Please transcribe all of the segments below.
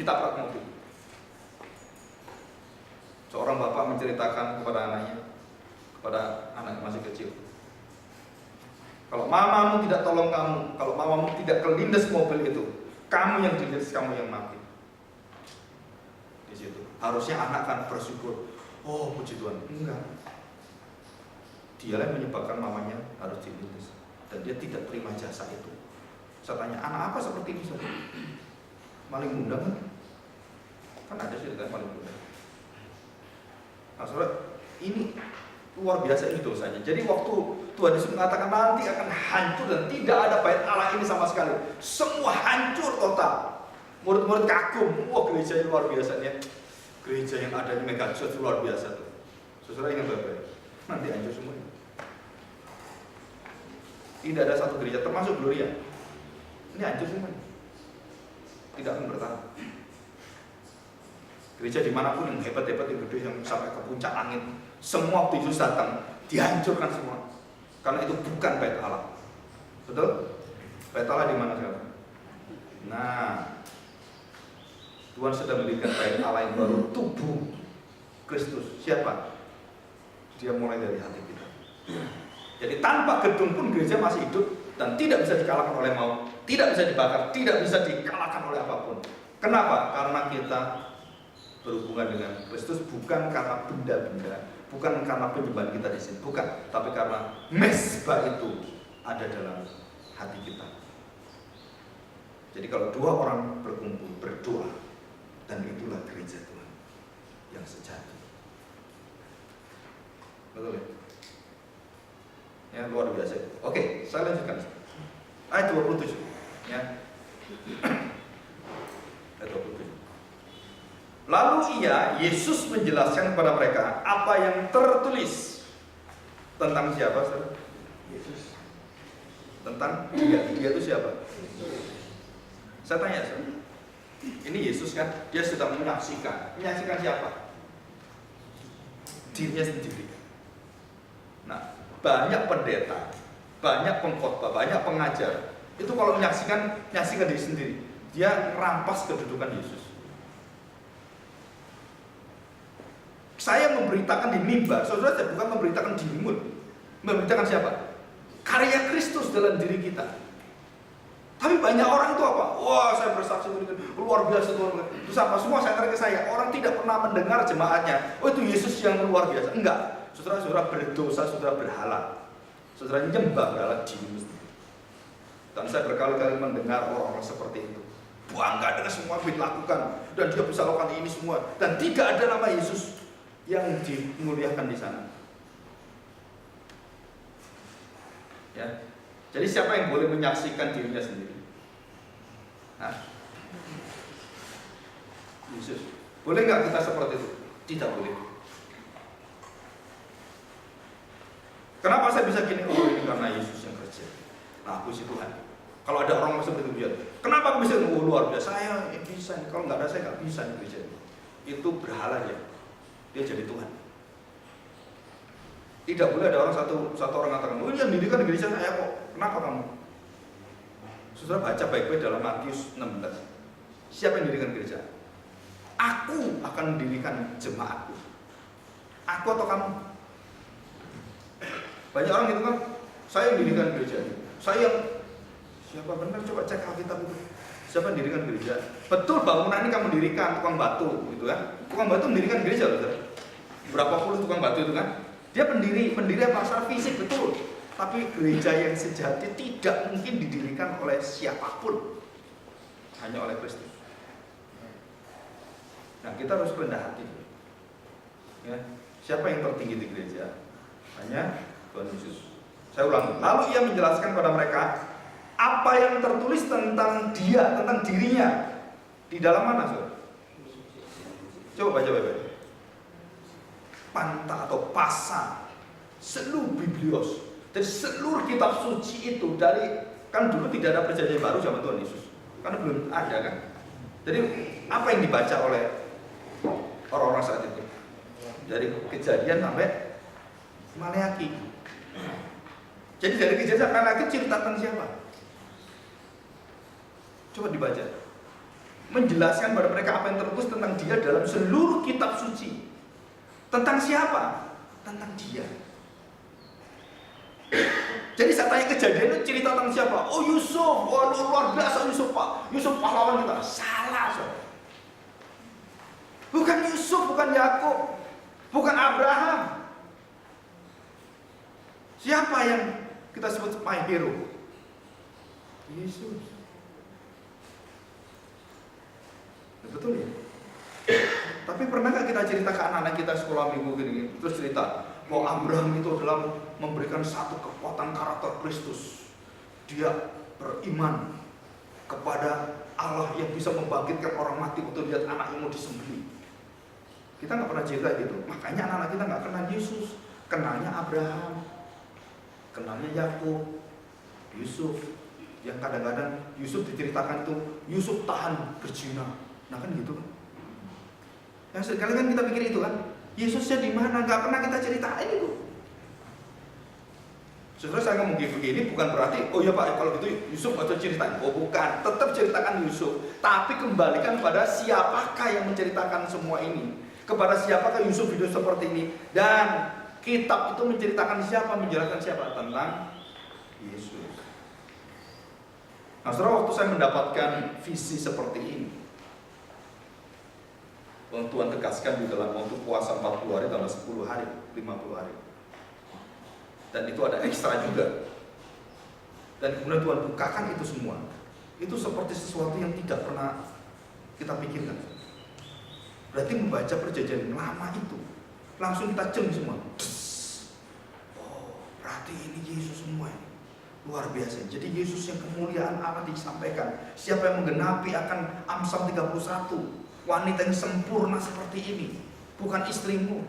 ditabrak mobil. Seorang bapak menceritakan kepada anak masih kecil, kalau mamamu tidak tolong kamu, kalau mamamu tidak kelindes mobil itu, kamu yang dilindes, kamu yang mati. Di situ harusnya anak kan bersyukur, oh puji Tuhan. Enggak, dialah yang menyebabkan mamanya harus dilindes, dan dia tidak terima jasa itu. Saya tanya, anak apa seperti ini? Maling bunda kan ada cerita maling bunda. Nah, saudara, ini luar biasa ini dosanya. Jadi waktu Tuhan Yesus mengatakan nanti akan hancur dan tidak ada bait Allah ini sama sekali, semua hancur total. Murid-murid kagum, wah gereja ini luar biasa ya. Gereja yang ada di Mega Church luar biasa tuh. Saudara ingat baik-baik, nanti hancur semua. Tidak ada satu gereja termasuk Gloria. Ini hancur semua. Tidak akan bertahan. Gereja dimanapun yang hebat-hebat, yang gede, yang sampai ke puncak langit, semua waktu Yesus datang dihancurkan semua, karena itu bukan bait Allah. Betul? Bait Allah di mana sekarang? Nah, Tuhan sedang mendirikan bait Allah yang baru, tubuh Kristus. Siapa? Dia mulai dari hati kita. Jadi tanpa gedung pun gereja masih hidup dan tidak bisa dikalahkan oleh maut, tidak bisa dibakar, tidak bisa dikalahkan oleh apapun. Kenapa? Karena kita berhubungan dengan Kristus bukan karena benda-benda, bukan karena penyembahan kita di sini, bukan, tapi karena mesbah itu ada dalam hati kita. Jadi kalau dua orang berkumpul berdoa, dan itulah gereja Tuhan yang sejati. Betul ya? Ya, luar biasa. Oke, saya lanjutkan. Ayat 27. Ya. Ayat 27. Lalu Yesus menjelaskan kepada mereka apa yang tertulis tentang siapa? Yesus. Tentang dia itu siapa? Saya tanya, ini Yesus kan, dia sudah menyaksikan siapa? Dirinya sendiri. Nah, banyak pendeta, banyak pengkhotbah, banyak pengajar, itu kalau menyaksikan diri sendiri, dia merampas kedudukan Yesus. Saya memberitakan di mimbar, saudara, saya bukan memberitakan di mulut. Memberitakan siapa? Karya Kristus dalam diri kita. Tapi banyak orang itu apa? Wah, saya bersaksi luar biasa Tuhan. Terus apa? Semua saya tarik ke saya. Orang tidak pernah mendengar jemaatnya. Oh, itu Yesus yang luar biasa. Enggak. Saudara-saudara berdosa, saudara berhala. Saudara nyembah berhala diri. Dan saya berkali-kali mendengar orang-orang seperti itu. Bangga dengan semua yang dilakukan. Dan dia bisa lakukan ini semua. Dan tidak ada nama Yesus yang dimuliakan di sana. Ya. Jadi siapa yang boleh menyaksikan dirinya sendiri? Hah? Yesus. Boleh nggak kita seperti itu? Tidak boleh. Kenapa saya bisa gini? Oh, ini karena Yesus yang kerja. Nah, puji Tuhan. Kalau ada orang seperti itu, biar. Kenapa aku bisa? Oh, luar biasa. Saya bisa. Kalau nggak ada saya nggak bisa nih kerja. Itu berhala ya. Dia jadi Tuhan. Tidak boleh ada orang satu orang mengatakan, oh yang dirikan di gereja saya kok. Kenapa kamu? Saudara baca baik-baik dalam Matius 16. Siapa yang dirikan gereja? Aku akan mendirikan jemaatku. Aku atau kamu? Banyak orang gitu kan, saya yang dirikan gereja. Saya yang siapa benar? Coba cek Alkitab itu. Siapa yang dirikan gereja? Betul, bangunan ini kamu dirikan, tukang batu gitu kan. Tukang batu mendirikan gereja loh, saudara. Berapa puluh tukang batu itu kan? Dia pendiri masalah fisik, betul. Tapi gereja yang sejati tidak mungkin didirikan oleh siapapun, hanya oleh Kristus. Nah, kita harus rendah hati. Ya, siapa yang tertinggi di gereja? Hanya Tuhan Yesus. Saya ulangi. Lalu ia menjelaskan kepada mereka apa yang tertulis tentang dia, tentang dirinya di dalam mana, saudara? Coba baca baik-baik. Panta atau pasa seluruh Biblios, dari seluruh kitab suci itu, dari kan dulu tidak ada perjanjian baru zaman Tuhan Yesus, karena belum ada kan. Jadi apa yang dibaca oleh orang-orang saat itu dari Kejadian sampai Maleaki. Jadi dari Kejadian sampai Maleaki ceritakan siapa? Coba dibaca. menjelaskan pada mereka apa yang tertulis tentang dia dalam seluruh kitab suci. Tentang siapa? Tentang dia. Jadi saya tanya Kejadian itu cerita tentang siapa? Oh Yusuf, oh luar biasa Yusuf Pak. Yusuf pahlawan kita. Salah saudara. Bukan Yusuf, bukan Yakub, bukan Abraham. Siapa yang kita sebut my hero? Yesus. Betul ya? Tapi pernahkah kita cerita ke anak-anak kita sekolah minggu gini, terus cerita bahwa Abraham itu adalah memberikan satu kekuatan karakter Kristus. Dia beriman kepada Allah yang bisa membangkitkan orang mati untuk lihat anaknya mau disembelih. Kita nggak pernah cerita gitu. Makanya anak-anak kita nggak kenal Yesus, kenalnya Abraham, kenalnya Yakub, Yusuf. Yang kadang-kadang Yusuf diceritakan itu Yusuf tahan berzina. Nah kan gitu kan. Yang sekali kan kita pikir itu kan, Yesusnya di mana? Nggak pernah kita ceritain itu. Saudara, saya ngomong begini bukan berarti oh ya Pak kalau gitu Yusuf atau ceritain. Oh bukan, tetap ceritakan Yusuf. Tapi kembalikan pada siapakah yang menceritakan semua ini. Kepada siapakah Yusuf hidup seperti ini. Dan kitab itu menceritakan siapa, menjelaskan siapa tentang Yesus. Nah saudara, waktu saya mendapatkan visi seperti ini, Tuhan tegaskan di dalam waktu puasa 40 hari tambah 10 hari, 50 hari. Dan itu ada ekstra juga. Dan kemudian Tuhan bukakan itu semua. Itu seperti sesuatu yang tidak pernah kita pikirkan. Berarti membaca perjanjian lama itu langsung kita ceng semua. Oh, berarti ini Yesus semua ini. Luar biasa. Jadi Yesus yang kemuliaan Allah disampaikan. Siapa yang menggenapi akan Amsal 31. Wanita yang sempurna seperti ini, bukan istrimu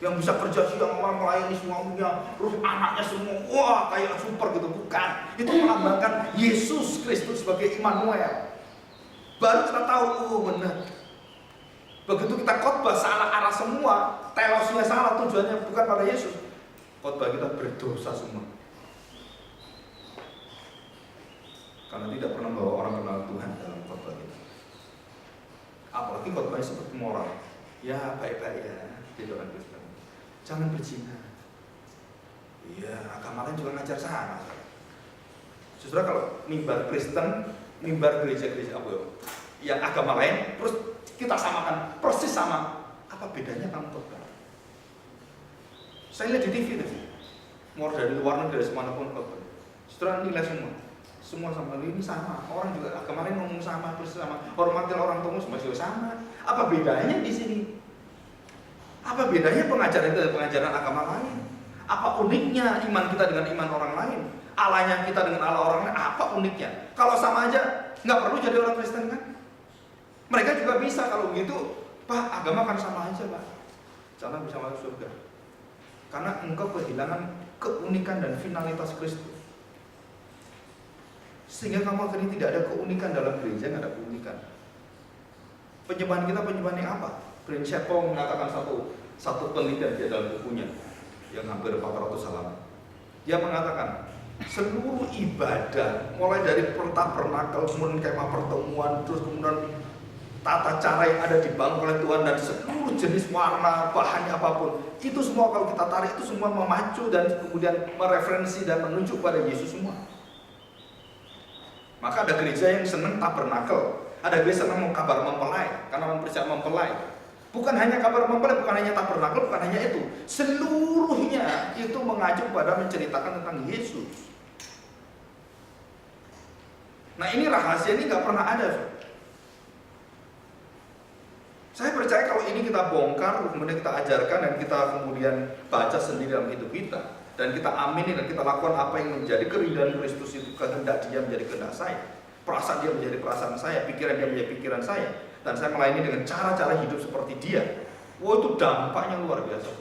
yang bisa kerja siang malam melayani semuanya, terus anaknya semua, wah kayak super gitu, bukan. Itu melambangkan Yesus Kristus sebagai Immanuel. Baru kita tahu, oh benar. Begitu kita khotbah salah arah semua, telosnya salah, tujuannya bukan pada Yesus. Khotbah kita berdosa semua. Karena tidak pernah bawa orang kenal Tuhan dalam khotbah kita. Apalagi khotbahnya seperti moral. Ya baik-baik ya, jadi orang Kristen. Jangan berzina. Iya, agama lain juga ngajar sama. Saudara, kalau mimbar Kristen, mimbar gereja-gereja apa ya? Yang agama lain, terus kita samakan persis sama. Apa bedanya kamu khotbah? Saya lihat di TV tadi. Mau dari luar negeri, dari semanapun khotbah. Saudara nilai semua. Semua sama ini sama. Orang juga agama lain ngomong sama, persis sama. Hormatilah orang tuamu masih sama. Apa bedanya di sini? Apa bedanya pengajaran itu dari pengajaran agama lain? Apa uniknya iman kita dengan iman orang lain? Allahnya kita dengan Allah orang lain, apa uniknya? Kalau sama aja, nggak perlu jadi orang Kristen kan? Mereka juga bisa kalau begitu, Pak, agama kan sama aja Pak. Jangan bisa masuk surga. Karena engkau kehilangan keunikan dan finalitas Kristus. Sehingga kamu akhirnya tidak ada keunikan dalam gereja, nggak ada keunikan. Penyembahan kita penyembahan yang apa? Brent Chapel mengatakan satu penelitian dia dalam bukunya yang hampir 400 halaman. Dia mengatakan seluruh ibadah, mulai dari tabernakel, kemudian kemah pertemuan, terus kemudian tata cara yang ada dibangun oleh Tuhan dan seluruh jenis warna, bahannya apapun, itu semua kalau kita tarik itu semua memacu dan kemudian mereferensi dan menunjuk pada Yesus semua. Maka ada gereja yang senang tabernakel, ada gereja senang kabar mempelai karena mempercayai mempelai. Bukan hanya kabar mempelai, bukan hanya tabernakel, bukan hanya itu. Seluruhnya itu mengacu pada menceritakan tentang Yesus. Nah ini rahasia ini nggak pernah ada. Saya percaya kalau ini kita bongkar, kemudian kita ajarkan dan kita kemudian baca sendiri dalam hidup kita, dan kita amini dan kita lakukan apa yang menjadi kerinduan Kristus itu, kehendak dia menjadi kehendak saya, perasaan dia menjadi perasaan saya, pikiran dia menjadi pikiran saya, dan saya melayani dengan cara-cara hidup seperti dia. Wah, itu dampaknya luar biasa.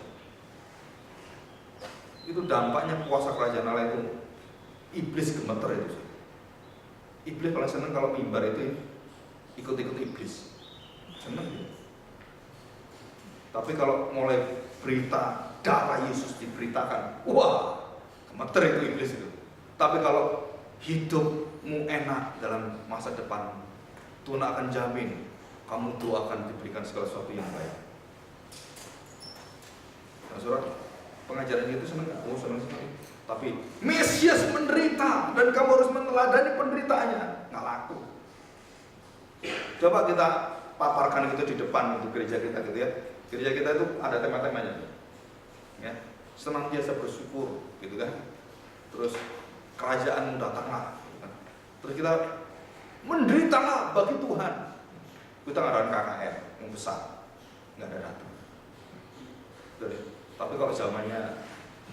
Itu dampaknya kuasa kerajaan Allah itu iblis gemeter itu. Iblis paling senang kalau mimbar itu ikut-ikut iblis, senang dia. Tapi kalau mulai berita darah Yesus diberitakan, wah, gemeter itu iblis itu. Tapi kalau hidupmu enak dalam masa depan. Tuhan akan jamin kamu doakan diberikan segala sesuatu yang baik. Nah, saudara, pengajaran itu senang nggak? Oh, senang sekali. Tapi Mesias menderita dan kamu harus meneladani penderitaannya. Nggak laku. Coba kita paparkan itu di depan untuk gereja kita gitu ya. Gereja kita itu ada tema-temanya, ya. Senantiasa bersyukur, gitu kan. Terus kerajaanmu datanglah. Terus kita menderitalah bagi Tuhan. Kita ngadain KKR yang besar, nggak ada datang. Tapi kalau zamannya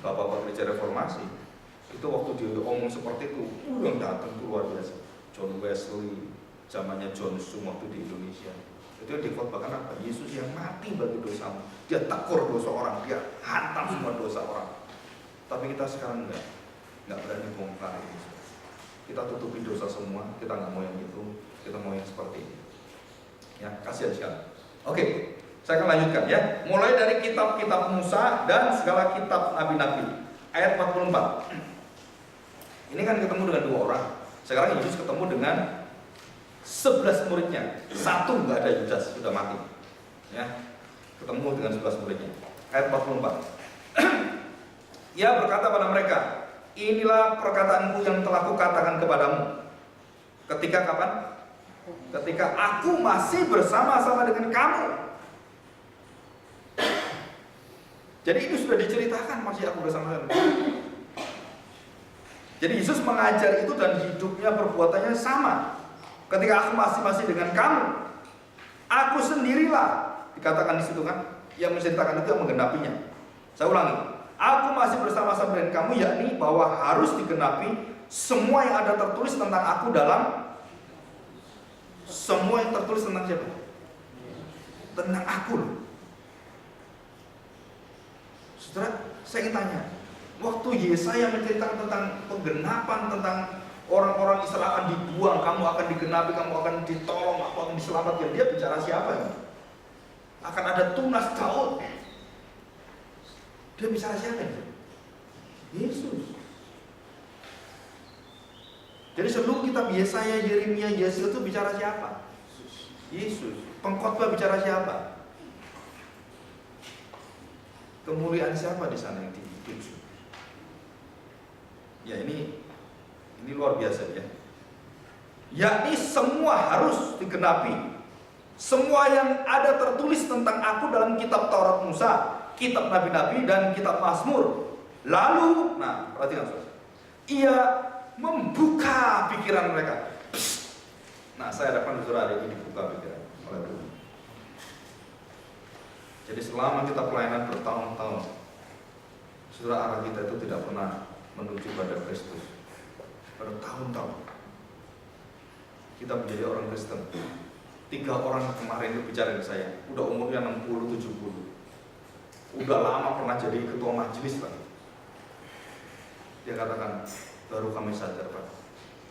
bapak-bapak gereja reformasi, itu waktu dia omong seperti itu, yang datang tuh luar biasa. John Wesley, zamannya John Sung waktu di Indonesia, itu dikhotbahkan apa? Yesus yang mati bagi dosamu. Dia tegur dosa orang, dia hantam semua dosa orang. Tapi kita sekarang nggak berani bongkar itu. Kita tutupi dosa semua, kita nggak mau yang itu, kita mau yang seperti ini. Ya, kasihan sekali. Oke, saya akan lanjutkan ya. Mulai dari kitab-kitab Musa dan segala kitab nabi-nabi. Ayat 44. Ini kan ketemu dengan 2 orang. Sekarang Yesus ketemu dengan 11 muridnya. Satu nggak ada, Yudas sudah mati. Ya, ketemu dengan 11 muridnya. Ayat 44. Ia berkata pada mereka, inilah perkataanku yang telah kukatakan kepadamu. Ketika kapan? Ketika aku masih bersama-sama dengan kamu. Jadi itu sudah diceritakan masih aku bersama-sama. Jadi Yesus mengajar itu dan hidupnya, perbuatannya sama. Ketika aku masih dengan kamu, aku sendirilah, dikatakan di situ kan, yang menceritakan itu yang menggenapinya. Saya ulangi, aku masih bersama-sama dengan kamu, yakni bahwa harus digenapi semua yang ada tertulis tentang aku dalam. Semua yang tertulis tentang siapa? Tentang aku loh. Saudara, saya ingin tanya, waktu Yesaya menceritakan tentang penggenapan, tentang orang-orang Israel akan dibuang, kamu akan digenapi, kamu akan ditolong, kamu akan diselamatkan, dia bicara siapa ya? Akan ada tunas Daud. Dia bicara siapa ya? Yesus. Jadi seluruh kitab Yesaya, Yeremia, Yesaya itu bicara siapa? Yesus. Pengkhotbah bicara siapa? Kemuliaan siapa di sana yang dituju? Ya ini luar biasa ya. Yakni semua harus digenapi. Semua yang ada tertulis tentang aku dalam kitab Taurat Musa, kitab Nabi-Nabi dan kitab Mazmur. Lalu, nah perhatikan saudara, ia membuka pikiran mereka. Nah, saya harapkan saudara hari ini dibuka pikiran oleh Tuhan. Jadi selama kita pelayanan bertahun-tahun, saudara, arah kita itu tidak pernah menuju pada Kristus. Bertahun-tahun kita menjadi orang Kristen. 3 orang kemarin itu bicara ke saya, udah umurnya 60-70, udah lama pernah jadi ketua majelis Pak. Dia katakan, baru kami sadar Pak,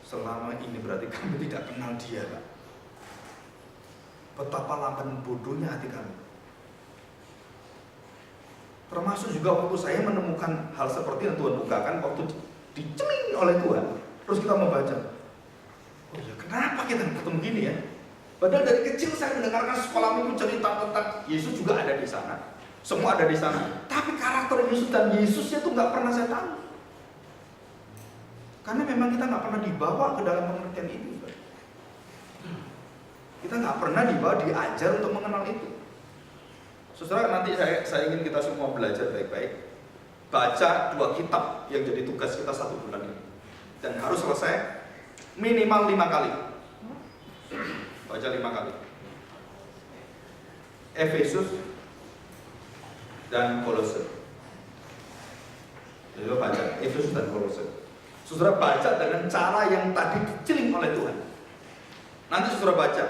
selama ini berarti kami tidak kenal dia Pak. Betapa lamban bodohnya hati kami. Termasuk juga waktu saya menemukan hal seperti yang Tuhan bukakan, waktu diceling oleh Tuhan, terus kita membaca, oh ya kenapa kita ketemu gini ya? Padahal dari kecil saya mendengarkan sekolah minggu cerita tentang Yesus juga ada di sana, semua ada di sana. Tapi karakter Yesus dan Yesusnya itu nggak pernah saya tahu. Karena memang kita nggak pernah dibawa ke dalam pengertian itu. Kita nggak pernah dibawa, diajar untuk mengenal itu. Saudara, nanti saya ingin kita semua belajar baik-baik. Baca 2 kitab yang jadi tugas kita 1 bulan ini. Dan harus selesai minimal 5 kali. Baca 5 kali. Efesus dan Kolose. Jadi lo baca Efesus dan Kolose. Saudara baca dengan cara yang tadi diceling oleh Tuhan. Nanti saudara baca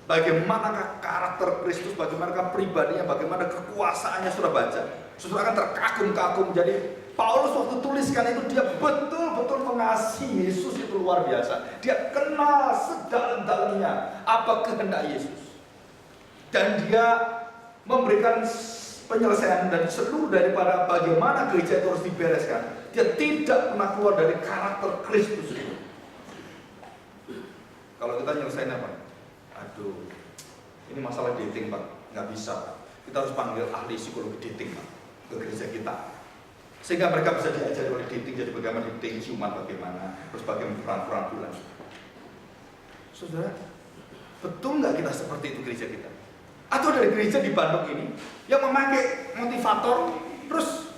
bagaimanakah karakter Kristus, bagaimanakah pribadinya, bagaimana kekuasaannya, saudara baca. Saudara akan terkagum-kagum. Jadi Paulus waktu tuliskan itu, dia betul-betul mengasihi Yesus, itu luar biasa. Dia kenal sedalam-dalamnya apa kehendak Yesus. Dan dia memberikan penyelesaian dan seluruh daripada bagaimana gereja itu harus dibereskan. Dia tidak pernah keluar dari karakter Kristus itu. Kalau kita nyelesain apa? Aduh, ini masalah dating Pak, nggak bisa Pak. Kita harus panggil ahli psikologi dating Pak ke gereja kita, sehingga mereka bisa diajari oleh dating, jadi bagaimana dating, ciuman bagaimana, terus bagaimana peran-peran bulan. Saudara, betul nggak kita seperti itu gereja kita? Atau dari gereja di Bandung ini yang memakai motivator terus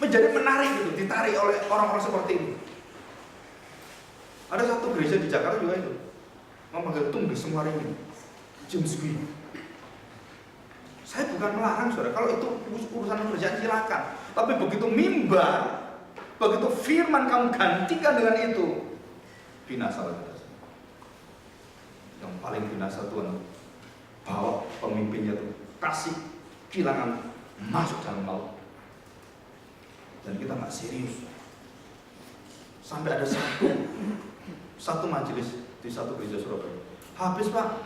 menjadi menarik gitu, ditarik oleh orang-orang seperti ini. Ada satu gereja di Jakarta juga itu memanggil tunggu semua hari ini James Gue. Saya bukan melarang saudara, kalau itu urusan kerjaan silakan. Tapi begitu mimbar, begitu firman kamu gantikan dengan itu, binasa kita. Yang paling binasa Tuhan bawa pemimpinnya tuh kasih kilangan masuk dalam laut, dan kita nggak serius. Sampai ada satu majelis di satu gereja Surabaya, habis Pak,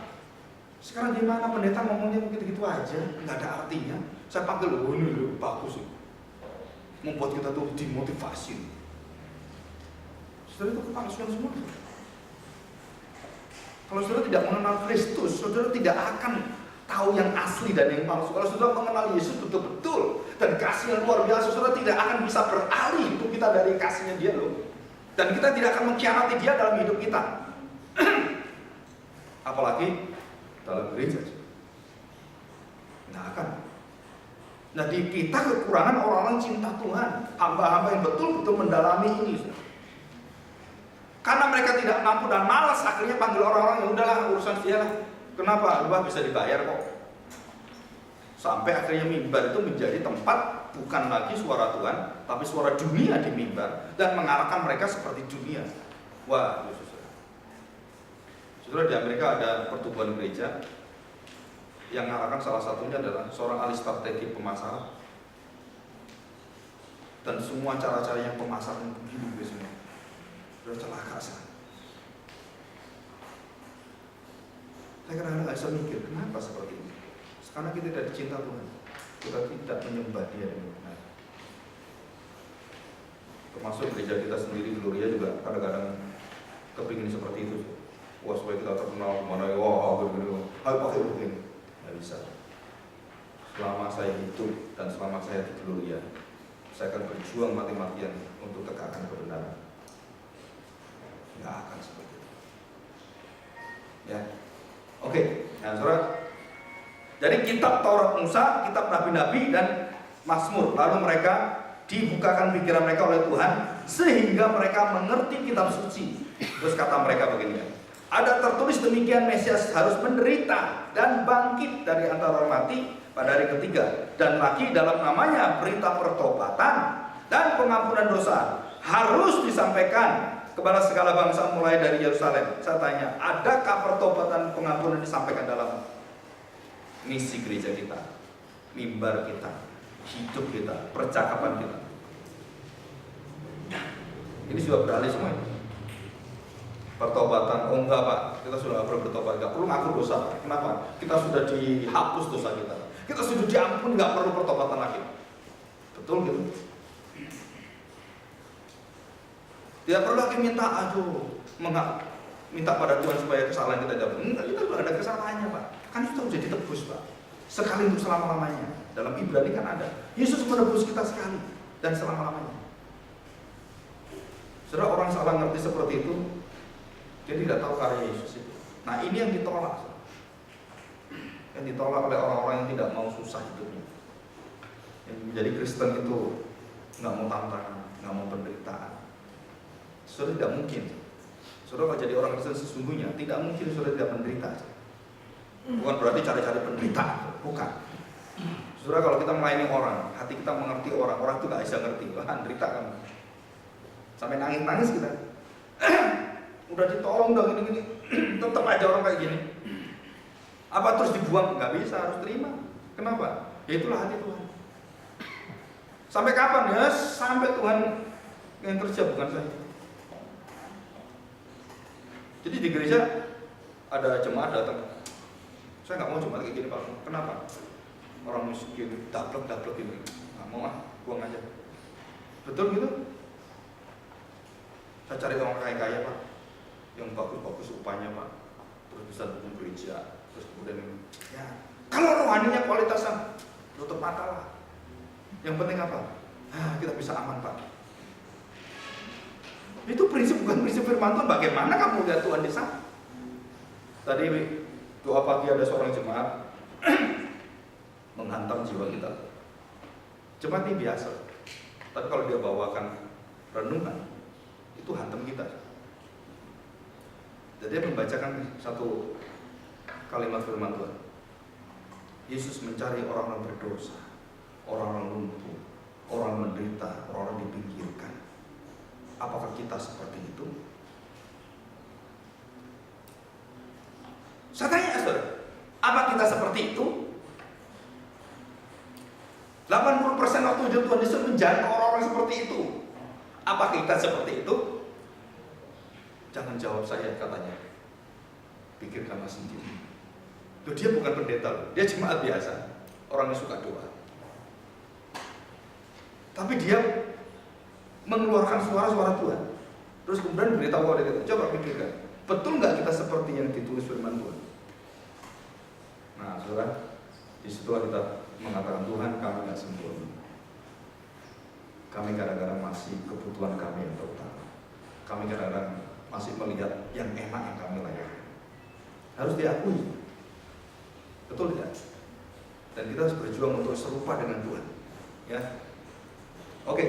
sekarang gimana pendeta ngomongnya gitu-gitu aja, nggak ada artinya. Saya panggil, oh ini loh, bagus sih, membuat kita tuh dimotivasi. Saudara, itu kepalsuan semua. Kalau saudara tidak mengenal Kristus, saudara tidak akan tahu yang asli dan yang palsu. Kalau saudara mengenal Yesus betul-betul dan kasih yang luar biasa, saudara tidak akan bisa beralih hidup kita dari kasihnya Dia loh. Dan kita tidak akan mengkhianati Dia dalam hidup kita. Apalagi dalam gereja. Nggak akan. Nah, di kita kekurangan orang-orang cinta Tuhan, hamba-hamba yang betul-betul mendalami ini. Karena mereka tidak mampu dan malas, akhirnya panggil orang-orang, ya udahlah urusan dia lah. Kenapa? Lu bisa dibayar kok. Sampai akhirnya mimbar itu menjadi tempat bukan lagi suara Tuhan, tapi suara dunia di mimbar dan mengarahkan mereka seperti dunia. Wah, saudara, di Amerika ada pertumbuhan gereja yang mengarahkan, salah satunya adalah seorang ahli strategi pemasaran, dan semua cara-caranya pemasaran begini semua. Sudah celaka sana. Saya kadang-kadang nggak bisa mikir kenapa seperti ini. Karena kita tidak dicinta Tuhan, kita tidak menyembah Dia dengan benar. Termasuk gereja kita sendiri di Gloria juga kadang-kadang kepingin seperti itu. Wah, supaya kita terkenal mana ya, wah begini, ayo pakai begini. Nggak bisa. Selama saya hidup dan selama saya di Gloria, saya akan berjuang mati-matian untuk tegakkan kebenaran. Nggak akan seperti itu. Ya, oke. Nah, saudara. Jadi kitab Taurat Musa, kitab Nabi-Nabi dan Mazmur, lalu mereka dibukakan pikiran mereka oleh Tuhan sehingga mereka mengerti kitab suci. Terus kata mereka begini, ada tertulis demikian, Mesias harus menderita dan bangkit dari antara orang mati pada hari ketiga, dan lagi dalam namanya berita pertobatan dan pengampunan dosa harus disampaikan kepada segala bangsa mulai dari Yerusalem. Saya tanya, adakah pertobatan pengampunan disampaikan dalam misi gereja kita, mimbar kita, hidup kita, percakapan kita? Ini sudah beralih semuanya. Pertobatan, oh enggak Pak, kita sudah nggak perlu bertobat, nggak perlu ngaku dosa. Kenapa? Kita sudah dihapus dosa kita, kita sudah diampuni, nggak perlu pertobatan lagi. Betul gitu? Tidak perlu lagi minta, minta pada Tuhan supaya kesalahan kita dihapus. Enggak, kita sudah ada kesalahannya Pak. Kan itu sudah ditebus Pak, sekali untuk selama-lamanya. Dalam Ibrani kan ada, Yesus menebus kita sekali dan selama-lamanya. Saudara, orang salah ngerti seperti itu, dia tidak tahu karya Yesus itu. Nah, ini yang ditolak. Yang ditolak oleh orang-orang yang tidak mau susah hidupnya. Yang menjadi Kristen itu nggak mau tantangan, nggak mau penderitaan. Saudara, tidak mungkin. Saudara, kalau jadi orang Kristen sesungguhnya, tidak mungkin saudara tidak menderita. Bukan berarti cari-cari penderitaan, bukan. Saudara, kalau kita melayani orang, hati kita mengerti orang, orang itu nggak bisa ngerti. Wah, derita kamu. Sampai nangis-nangis kita. Udah ditolong, udah gini-gini, tetap aja orang kayak gini. Apa terus dibuang? Nggak bisa, harus terima. Kenapa? Ya itulah hati Tuhan. Sampai kapan ya? Sampai Tuhan yang kerja, bukan saya. Jadi di gereja ada jemaat datang, saya nggak mau jemaat kayak gini Pak. Kenapa? Orang miskin, daplek ini, nggak mau buang aja. Betul gitu? Saya cari orang kaya-kaya Pak, yang bagus-bagus upahnya Pak, terus bisa dukung gereja, terus kemudian ya kalau rohaninya kualitasnya tutup mata lah. Yang penting apa? Kita bisa aman Pak. Itu prinsip, bukan prinsip firman Tuhan. Bagaimana kamu lihat Tuhan di sana? Tadi doa pagi ada seorang jemaat menghantam jiwa kita. Jemaat ini biasa, tapi kalau dia bawakan renungan, itu hantam kita. Jadi dia membacakan satu kalimat firman Tuhan. Yesus mencari orang-orang berdosa, orang-orang lumpuh, orang menderita, orang dipinggirkan. Apakah kita seperti itu? Saya tanya saudara, apa kita seperti itu? 80% waktu hidup Tuhan Yesus menjangkau orang-orang seperti itu. Apa kita seperti itu? Jangan jawab saya, katanya. Pikirkanlah sendiri. Loh, dia bukan pendeta loh, dia jemaat biasa, orang yang suka doa. Tapi dia mengeluarkan suara-suara Tuhan. Terus kemudian beritahu kepada kita, coba pikirkan, betul nggak kita seperti yang ditulis firman Tuhan? Nah, saudara, disitulah kita mengatakan, Tuhan, kami nggak sempurna. Kami kadang-kadang masih kebutuhan kami yang terutama. Kami kadang-kadang masih melihat yang enak yang kami layani. Harus diakui. Betul tidak? Dan kita harus berjuang untuk serupa dengan Tuhan. Ya, oke.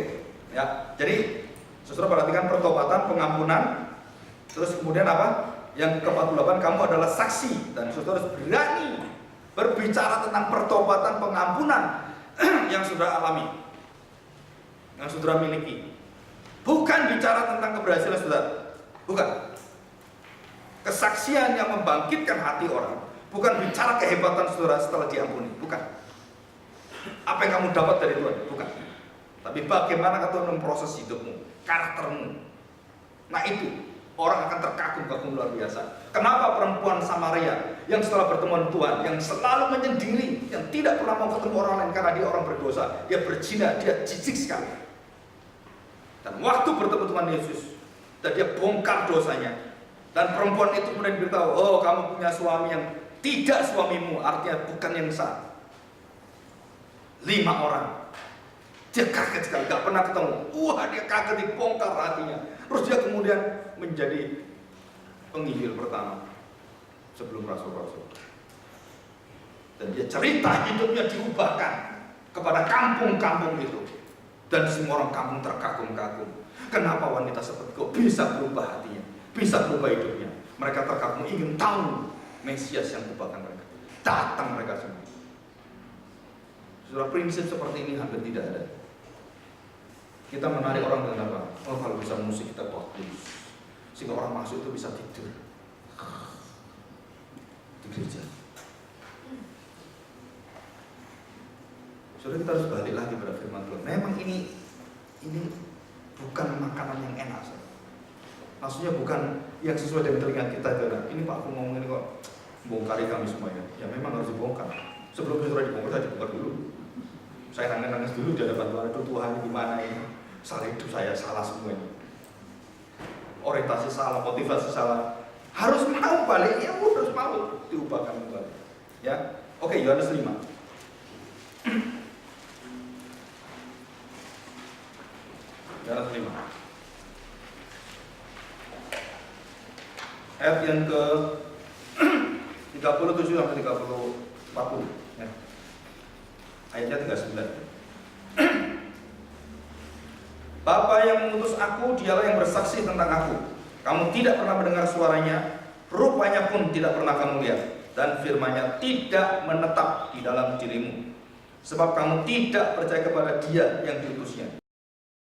Ya, jadi saudara perhatikan pertobatan, pengampunan, terus kemudian apa? Yang ke-48, kamu adalah saksi, dan saudara harus berani berbicara tentang pertobatan, pengampunan yang saudara alami, yang saudara miliki. Bukan bicara tentang keberhasilan saudara, bukan. Kesaksian yang membangkitkan hati orang, bukan bicara kehebatan saudara setelah diampuni, bukan. Apa yang kamu dapat dari Tuhan, bukan. Tapi bagaimana Tuhan memproses hidupmu, karaktermu. Nah itu, orang akan terkagum-kagum luar biasa. Kenapa perempuan Samaria yang setelah bertemu Tuhan, yang selalu menyendiri, yang tidak pernah mau ketemu orang lain karena dia orang berdosa, dia berzina, dia jijik sekali. Dan waktu bertemu Tuhan Yesus, dan dia bongkar dosanya. Dan perempuan itu kemudian beritahu, oh kamu punya suami yang tidak suamimu, artinya bukan yang sah. 5 orang. Dia kaget sekali, gak pernah ketemu. Wah, dia kaget, dibongkar hatinya. Terus dia kemudian menjadi penginjil pertama sebelum rasul-rasul. Dan dia cerita hidupnya diubahkan kepada kampung-kampung itu. Dan semua orang kampung terkagum-kagum. Kenapa wanita seperti kau bisa berubah hatinya, bisa berubah hidupnya? Mereka terkagum, ingin tahu Mesias yang ubahkan mereka. Datang mereka semua. Saudara, prinsip seperti ini hampir tidak ada. Kita menarik orang dengan apa? Oh, kalau bisa musik kita bagus, sehingga orang masuk itu bisa tidur di gereja. Saudara, kita harus balik lagi pada firman Tuhan. Memang ini bukan makanan yang enak, saudara. Maksudnya bukan yang sesuai dengan telinga kita. Ini Pak, aku ngomong ini kok bongkari kami semuanya. Ya memang harus dibongkar. Sebelum saudara dibongkar, saya dibongkar dulu. Saya nangis dulu di hadapan Tuhan. Itu Tuhan gimana ini? Salah hidup saya, salah semuanya. Orientasi salah, motivasi salah. Harus mau balik, ya harus mau diubahkan kembali. Ya, oke, Yohanes 5. Yohanes 5. Ayat yang ke 37 sampai 40. Ya. Ayatnya 39. Bapa yang mengutus aku, dialah yang bersaksi tentang aku. Kamu tidak pernah mendengar suaranya, rupanya pun tidak pernah kamu lihat, dan firman-Nya tidak menetap di dalam dirimu, sebab kamu tidak percaya kepada Dia yang diutusnya.